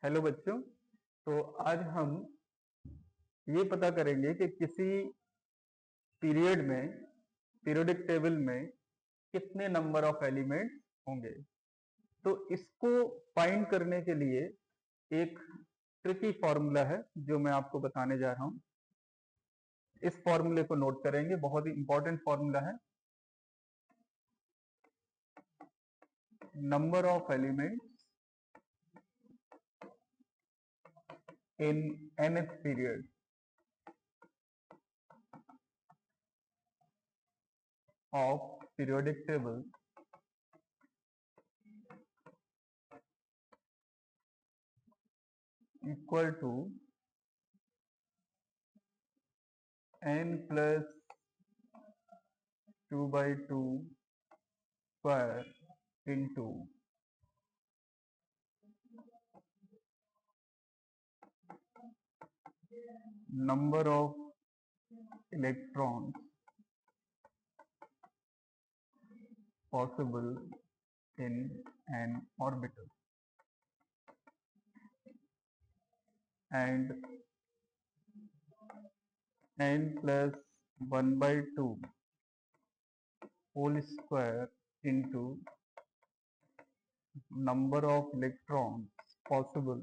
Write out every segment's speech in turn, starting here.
Hello बच्चों। तो आज हम ये पता करेंगे कि किसी पीरियड में पीरियोडिक टेबल में कितने नंबर ऑफ एलिमेंट्स होंगे। तो इसको फाइंड करने के लिए एक ट्रिकी फॉर्मूला है जो मैं आपको बताने जा रहा हूं। इस फॉर्मूले को नोट करेंगे, बहुत ही इंपॉर्टेंट फॉर्मूला है। Number of elements in nth period of periodic table equal to n plus 2 by 2 square into number of electrons possible in an orbital and n plus 1 by 2 whole square into number of electrons possible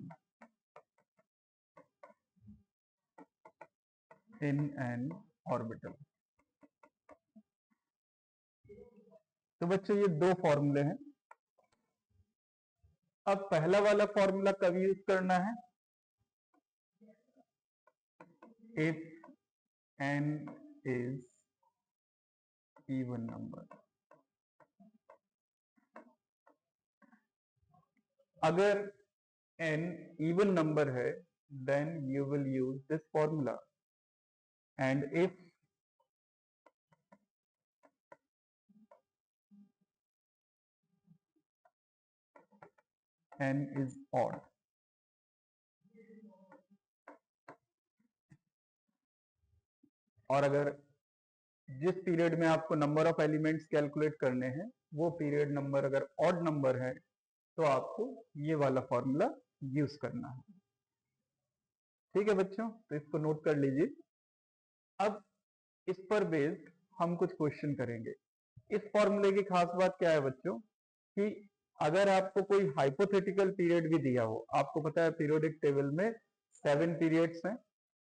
in an orbital। तो बच्चों ये दो फॉर्मूले हैं। अब पहला वाला formula कब यूज करना है? If n is even number। अगर n even number है then you will use this formula, and if n is odd, और अगर जिस पीरियड में आपको नंबर ऑफ एलिमेंट्स कैलकुलेट करने हैं वो पीरियड नंबर अगर ऑड नंबर है तो आपको ये वाला फॉर्मूला यूज करना है। ठीक है बच्चों, तो इसको नोट कर लीजिए। अब इस पर बेस्ड हम कुछ क्वेश्चन करेंगे। इस फॉर्मूले की खास बात क्या है बच्चों कि अगर आपको कोई हाइपोथेटिकल पीरियड भी दिया हो, आपको पता है पीरियोडिक टेबल में 7 पीरियड्स हैं,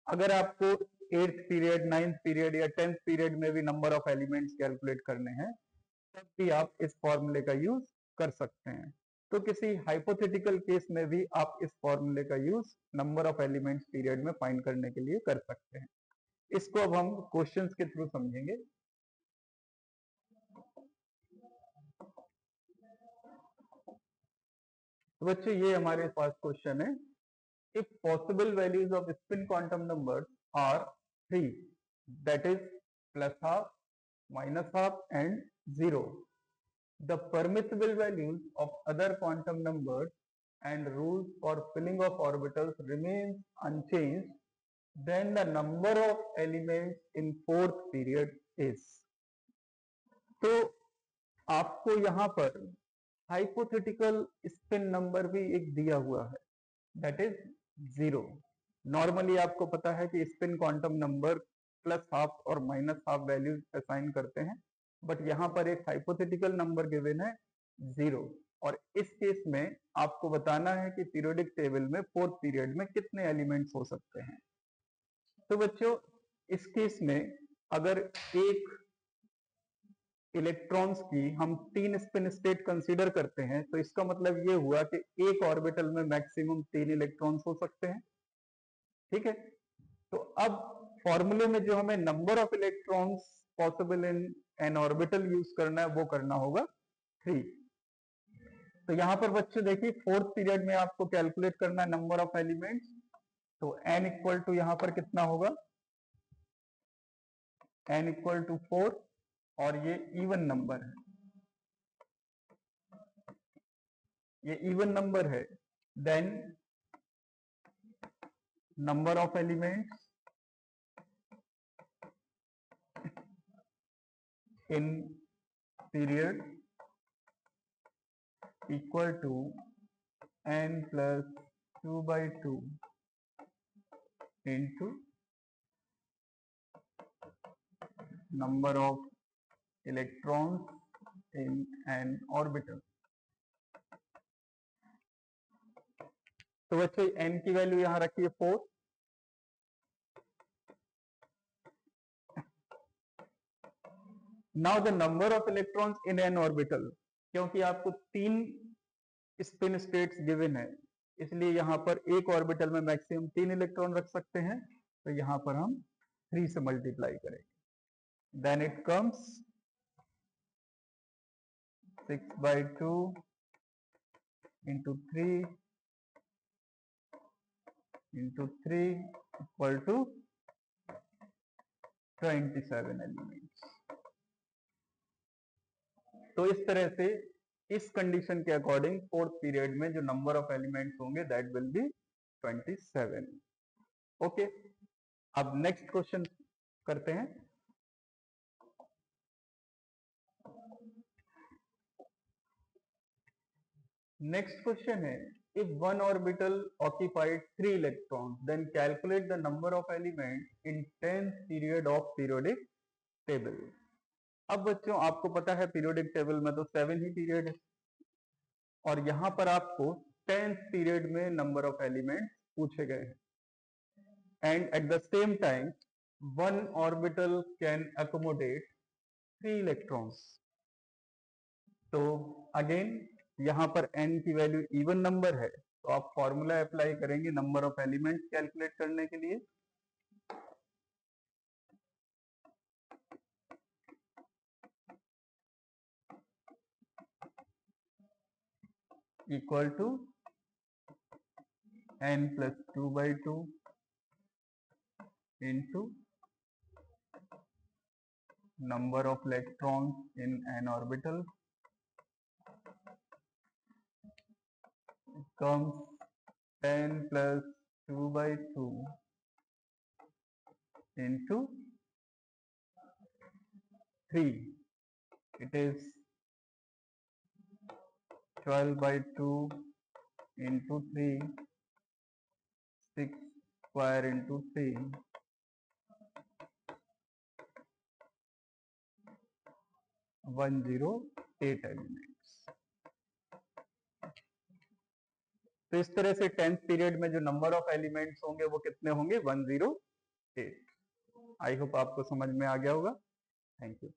अगर आपको 8th पीरियड, 9th पीरियड या 10th पीरियड में भी नंबर ऑफ एलिमेंट्स कैलकुलेट करने हैं तब भी आप इस फॉर्मूले का यूज कर सकते हैं। तो किसी हाइपोथेटिकल केस में भी आप इस फॉर्मूले का use number of elements period में फाइंड करने के लिए कर सकते हैं। इसको अब हम क्वेश्चंस के थ्रू समझेंगे। तो बच्चों ये हमारे पास क्वेश्चन है। if possible values of spin quantum numbers are 3, that is plus half, minus half and 0, the permissible values of other quantum numbers and rules for filling of orbitals remains unchanged, then the number of elements in fourth period is। तो आपको यहाँ पर hypothetical spin number भी एक दिया हुआ है, that is 0। Normally आपको पता है कि spin quantum number plus half और माइनस हाफ वैल्यूज असाइन करते हैं, बट यहाँ पर एक हाइपोथेटिकल नंबर गिवन है 0, और इस केस में आपको बताना है कि पीरियोडिक टेबल में फोर्थ पीरियड में कितने एलिमेंट्स हो सकते हैं। तो बच्चों इस केस में अगर एक इलेक्ट्रॉन्स की हम 3 स्पिन स्टेट कंसीडर करते हैं तो इसका मतलब ये हुआ कि एक ऑर्बिटल में मैक्सिमम 3 इलेक्ट्रॉन्स हो सकते हैं। ठीक है, तो अब फॉर्मूले में जो हमें number of electrons possible in an orbital use करना है वो करना होगा 3। तो यहां पर बच्चे देखिए फोर्थ पीरियड में आपको कैलकुलेट करना है नंबर ऑफ एलिमेंट्स, तो n इक्वल टू यहां पर कितना होगा, n इक्वल टू 4, और ये इवन नंबर है, ये इवन नंबर है, then number of elements in period equal to n plus 2/2 into number of electrons in an orbital। तो बच्चों n की वैल्यू यहां रखिए 4। Now the number of electrons in an orbital, क्योंकि आपको 3 स्पिन स्टेट्स गिवन है, इसलिए यहां पर एक ऑर्बिटल में मैक्सिमम 3 इलेक्ट्रॉन रख सकते हैं, तो यहां पर हम 3 से मल्टीप्लाई करेंगे। Then it comes 6/2 into 3 into 3 equal to 27 elements. तो इस तरह से इस कंडीशन के अकॉर्डिंग फोर्थ पीरियड में जो नंबर ऑफ एलिमेंट्स होंगे दैट विल बी 27। ओके, अब नेक्स्ट क्वेश्चन करते हैं। नेक्स्ट क्वेश्चन है, if one orbital occupied 3 electrons, then calculate the number of elements in 10th period of periodic table। अब बच्चों आपको पता है पीरियोडिक टेबल में तो 7 ही पीरियड है, और यहां पर आपको 10th पीरियड में नंबर ऑफ एलिमेंट्स पूछे गए हैं, and at the same time one orbital can accommodate 3 electrons. तो अगेन यहां पर n की वैल्यू इवन नंबर है, तो आप फॉर्मूला अप्लाई करेंगे नंबर ऑफ एलिमेंट्स कैलकुलेट करने के लिए। Equal to n plus 2/2 into number of electrons in an orbital comes 10 plus 2/2 into 3, it is 12/2 into 3, 6 square into 3, 108 elements. तो इस तरह से 10th पीरियड में जो नंबर ऑफ एलिमेंट्स होंगे वो कितने होंगे? 108। आई होप आपको समझ में आ गया होगा। Thank you.